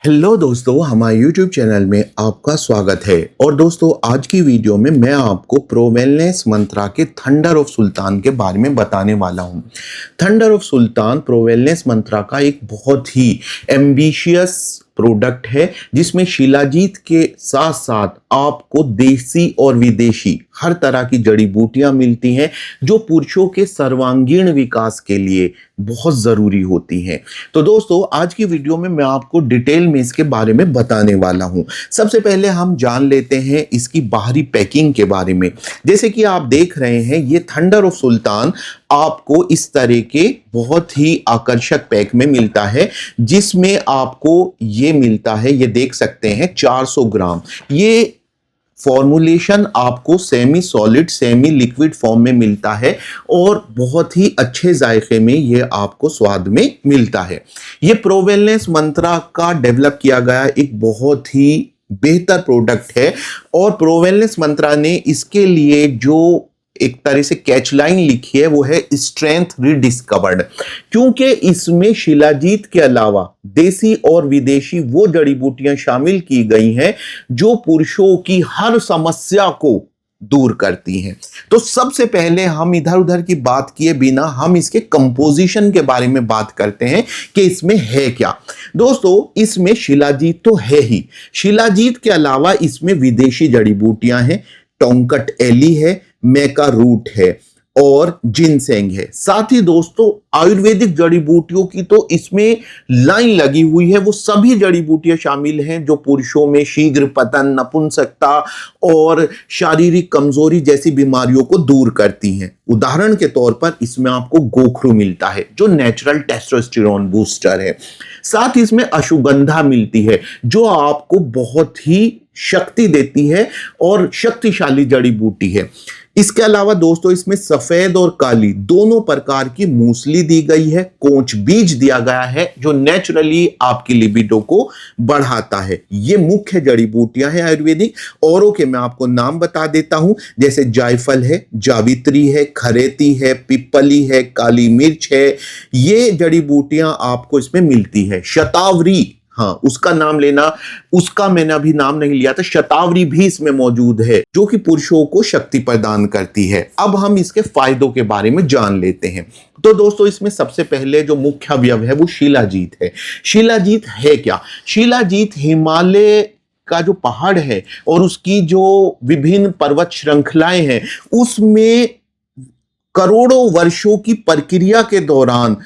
Hello दोस्तों, हमारे YouTube channel में आपका स्वागत है। और दोस्तों, आज की वीडियो में मैं आपको प्रो वेलनेस मंत्रा के थंडर ऑफ सुल्तान के बारे में बताने वाला हूं। Thunder of Sultan pro wellness Mantra का एक बहुत ही एम्बिशियस प्रोडक्ट है, जिसमें शिलाजीत के साथ साथ आपको देसी और विदेशी हर तरह की जड़ी बूटियां मिलती हैं, जो पुरुषों के सर्वांगीण विकास के लिए बहुत ज़रूरी होती हैं। तो दोस्तों, आज की वीडियो में मैं आपको डिटेल में इसके बारे में बताने वाला हूं। सबसे पहले हम जान लेते हैं इसकी बाहरी पैकिंग के बारे में। जैसे कि आप देख रहे हैं, ये थंडर ऑफ सुल्तान आपको इस तरह के बहुत ही आकर्षक पैक में मिलता है, जिसमें आपको ये मिलता है, ये देख सकते हैं 400 ग्राम। ये फॉर्मुलेशन आपको semi solid semi liquid form में मिलता है और बहुत ही अच्छे जायके में ये आपको स्वाद में मिलता है। ये प्रो वेलनेस मंत्रा का डेवलप किया गया एक बहुत ही बेहतर प्रोडक्ट है और प्रो वेलनेस मंत्रा ने इसके लिए जो एक तरह से कैच लाइन लिखी है वो है स्ट्रेंथ रिडिस्कवर्ड, क्योंकि इसमें शिलाजीत के अलावा देसी और विदेशी वो जड़ी बूटियां शामिल की गई हैं जो पुरुषों की हर समस्या को दूर करती हैं। तो सबसे पहले हम इधर उधर की बात किए बिना हम इसके कंपोजिशन के बारे में बात करते हैं कि इसमें है क्या। दोस्तों, इसमें शिलाजीत तो है ही, शिलाजीत के अलावा इसमें विदेशी जड़ी बूटियां हैं, टोंकट एली है, मेका रूट है और जिनसेंग है। साथ ही दोस्तों, आयुर्वेदिक जड़ी बूटियों की तो इसमें लाइन लगी हुई है। वो सभी जड़ी बूटियां शामिल हैं जो पुरुषों में शीघ्र पतन, नपुंसकता और शारीरिक कमजोरी जैसी बीमारियों को दूर करती हैं। उदाहरण के तौर पर इसमें आपको गोखरू मिलता है जो नेचुरल टेस्टोस्टेरोन बूस्टर है। साथ ही इसमें अश्वगंधा मिलती है जो आपको बहुत ही शक्ति देती है और शक्तिशाली जड़ी बूटी है। इसके अलावा दोस्तों, इसमें सफेद और काली दोनों प्रकार की मूसली दी गई है, कोंच बीज दिया गया है जो नेचुरली आपकी लिबिडो को बढ़ाता है। ये मुख्य जड़ी बूटियां हैं आयुर्वेदिक। औरों के मैं आपको नाम बता देता हूं, जैसे जायफल है, जावित्री है, खरेती है, पिपली है, काली मिर्च है। ये जड़ी बूटियां आपको इसमें मिलती है। शतावरी, हाँ, उसका नाम लेना, उसका मैंने अभी नाम नहीं लिया था। शतावरी भी इसमें मौजूद है जो कि पुरुषों को शक्ति प्रदान करती है। अब हम इसके फायदों के बारे में जान लेते हैं। तो दोस्तों, इसमें सबसे पहले जो मुख्य अवयव है वो शिलाजीत है। शिलाजीत है क्या? शिलाजीत हिमालय का जो पहाड़ है और उसकी जो विभिन्न पर्वत श्रृंखलाएं हैं, उसमें करोड़ों वर्षों की प्रक्रिया के दौरान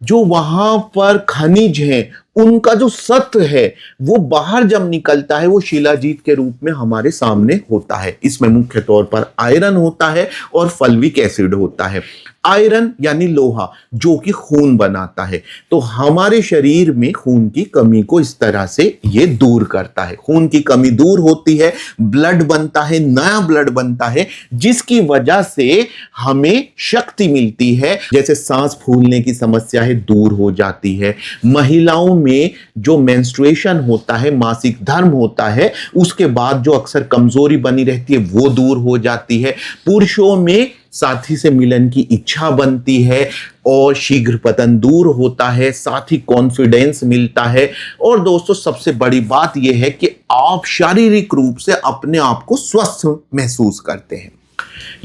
जो वहां पर खनिज है, उनका जो सत्व है वो बाहर जब निकलता है वो शिलाजीत के रूप में हमारे सामने होता है। इसमें मुख्य तौर पर आयरन होता है और फल्विक एसिड होता है। आयरन यानी लोहा जो कि खून बनाता है, तो हमारे शरीर में खून की कमी को इस तरह से ये दूर करता है। खून की कमी दूर होती है, ब्लड बनता है, नया ब्लड बनता है, जिसकी वजह से हमें शक्ति मिलती है। जैसे सांस फूलने की समस्या है, दूर हो जाती है। महिलाओं में जो मेंस्ट्रुएशन होता है, मासिक धर्म होता है, उसके बाद जो अक्सर कमजोरी बनी रहती है वो दूर हो जाती है। पुरुषों में साथी से मिलन की इच्छा बनती है और शीघ्र पतन दूर होता है, साथ ही कॉन्फिडेंस मिलता है। और दोस्तों, सबसे बड़ी बात यह है कि आप शारीरिक रूप से अपने आप को स्वस्थ महसूस करते हैं।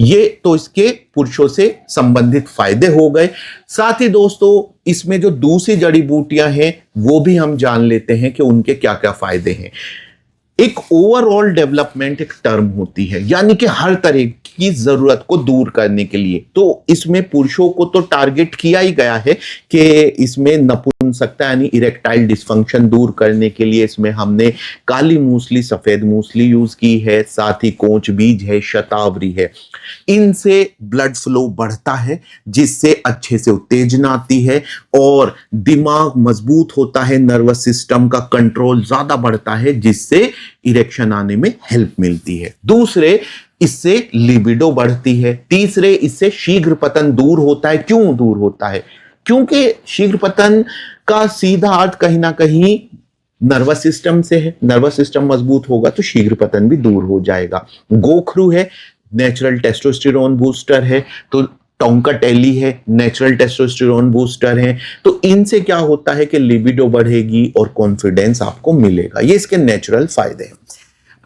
ये तो इसके पुरुषों से संबंधित फायदे हो गए। साथ ही दोस्तों, इसमें जो दूसरी जड़ी बूटियां हैं वो भी हम जान लेते हैं कि उनके क्या क्या फायदे हैं। एक ओवरऑल डेवलपमेंट एक टर्म होती है, यानी कि हर तरह की जरूरत को दूर करने के लिए। तो इसमें पुरुषों को तो टारगेट किया ही गया है कि इसमें नपुंसकता यानी इरेक्टाइल डिस्फंक्शन दूर करने के लिए इसमें हमने काली मूसली, सफेद मूसली यूज की है, साथ ही कोंच बीज है, शतावरी है। इनसे ब्लड फ्लो बढ़ता है, जिससे अच्छे से उत्तेजना आती है और दिमाग मजबूत होता है, नर्वस सिस्टम का कंट्रोल ज्यादा बढ़ता है, जिससे इरेक्शन आने में हेल्प मिलती है। दूसरे, इससे लिबिडो बढ़ती है। तीसरे, इससे शीघ्र पतन दूर होता है। क्यों दूर होता है? क्योंकि शीघ्र पतन का सीधा अर्थ कहीं ना कहीं नर्वस सिस्टम से है। नर्वस सिस्टम मजबूत होगा तो शीघ्र पतन भी दूर हो जाएगा। गोखरू है, नेचुरल टेस्टोस्टेरोन बूस्टर है। तो टोंकाटेली है, नेचुरल टेस्टोस्टेरोन बूस्टर है। तो इनसे क्या होता है कि लिबिडो बढ़ेगी और कॉन्फिडेंस आपको मिलेगा। ये इसके नेचुरल फायदे हैं।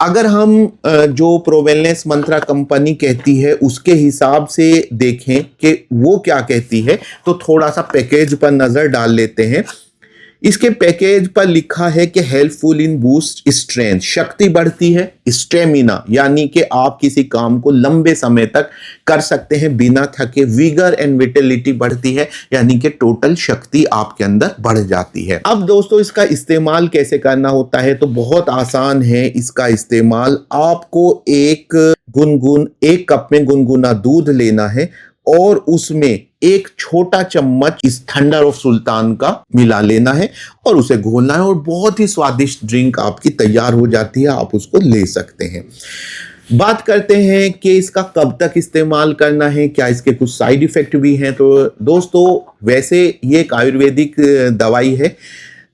अगर हम जो प्रो वेलनेस मंत्रा कंपनी कहती है उसके हिसाब से देखें कि वो क्या कहती है, तो थोड़ा सा पैकेज पर नजर डाल लेते हैं। इसके पैकेज पर लिखा है कि हेल्पफुल इन बूस्ट स्ट्रेंथ, शक्ति बढ़ती है, स्टेमिना यानी कि आप किसी काम को लंबे समय तक कर सकते हैं बिना थके, विगर एंड विटेलिटी बढ़ती है यानी कि टोटल शक्ति आपके अंदर बढ़ जाती है। अब दोस्तों इसका इस्तेमाल कैसे करना होता है, तो बहुत आसान है इसका इस्तेमाल। आपको एक कप में गुनगुना दूध लेना है और उसमें एक छोटा चम्मच इस थंडर ऑफ सुल्तान का मिला लेना है और उसे घोलना है और बहुत ही स्वादिष्ट ड्रिंक आपकी तैयार हो जाती है। आप उसको ले सकते हैं। बात करते हैं कि इसका कब तक इस्तेमाल करना है, क्या इसके कुछ साइड इफेक्ट भी हैं। तो दोस्तों वैसे ये एक आयुर्वेदिक दवाई है,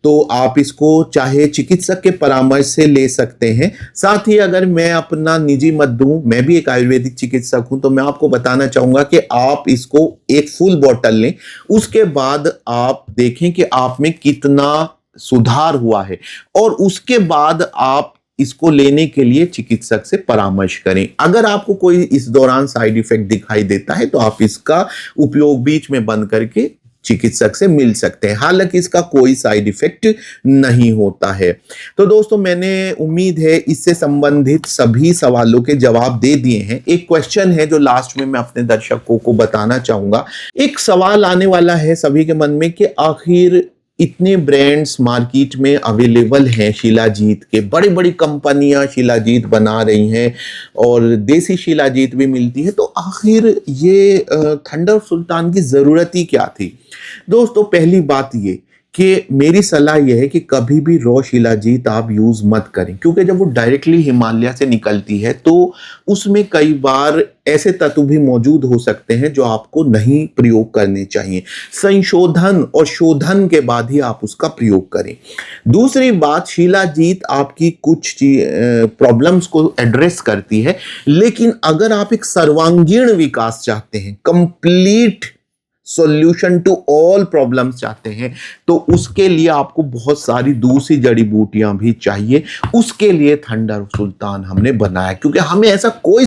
तो आप इसको चाहे चिकित्सक के परामर्श से ले सकते हैं। साथ ही अगर मैं अपना निजी मत दूं, मैं भी एक आयुर्वेदिक चिकित्सक हूं, तो मैं आपको बताना चाहूंगा कि आप इसको एक फुल बॉटल लें, उसके बाद आप देखें कि आप में कितना सुधार हुआ है और उसके बाद आप इसको लेने के लिए चिकित्सक से परामर्श करें। अगर आपको कोई इस दौरान साइड इफेक्ट दिखाई देता है तो आप इसका उपयोग बीच में बंद करके चिकित्सक से मिल सकते हैं। हालांकि इसका कोई साइड इफेक्ट नहीं होता है। तो दोस्तों मैंने उम्मीद है इससे संबंधित सभी सवालों के जवाब दे दिए हैं। एक क्वेश्चन है जो लास्ट में मैं अपने दर्शकों को बताना चाहूंगा। एक सवाल आने वाला है सभी के मन में कि आखिर इतने ब्रांड्स मार्केट में अवेलेबल हैं शिलाजीत के, बड़ी बड़ी कंपनियां शिलाजीत बना रही हैं और देसी शिलाजीत भी मिलती है, तो आखिर ये थंडर सुल्तान की ज़रूरत ही क्या थी। दोस्तों पहली बात ये कि मेरी सलाह यह है कि कभी भी रॉ शिलाजीत आप यूज़ मत करें, क्योंकि जब वो डायरेक्टली हिमालय से निकलती है तो उसमें कई बार ऐसे तत्व भी मौजूद हो सकते हैं जो आपको नहीं प्रयोग करने चाहिए। संशोधन और शोधन के बाद ही आप उसका प्रयोग करें। दूसरी बात, शिलाजीत आपकी कुछ प्रॉब्लम्स को एड्रेस करती है, लेकिन अगर आप एक सर्वांगीण विकास चाहते हैं, complete solution to all problems चाहते हैं, तो उसके लिए आपको बहुत सारी दूसरी जड़ी बूटियां भी चाहिए। उसके लिए थंडर सुल्तान हमने बनाया, क्योंकि हमें ऐसा कोई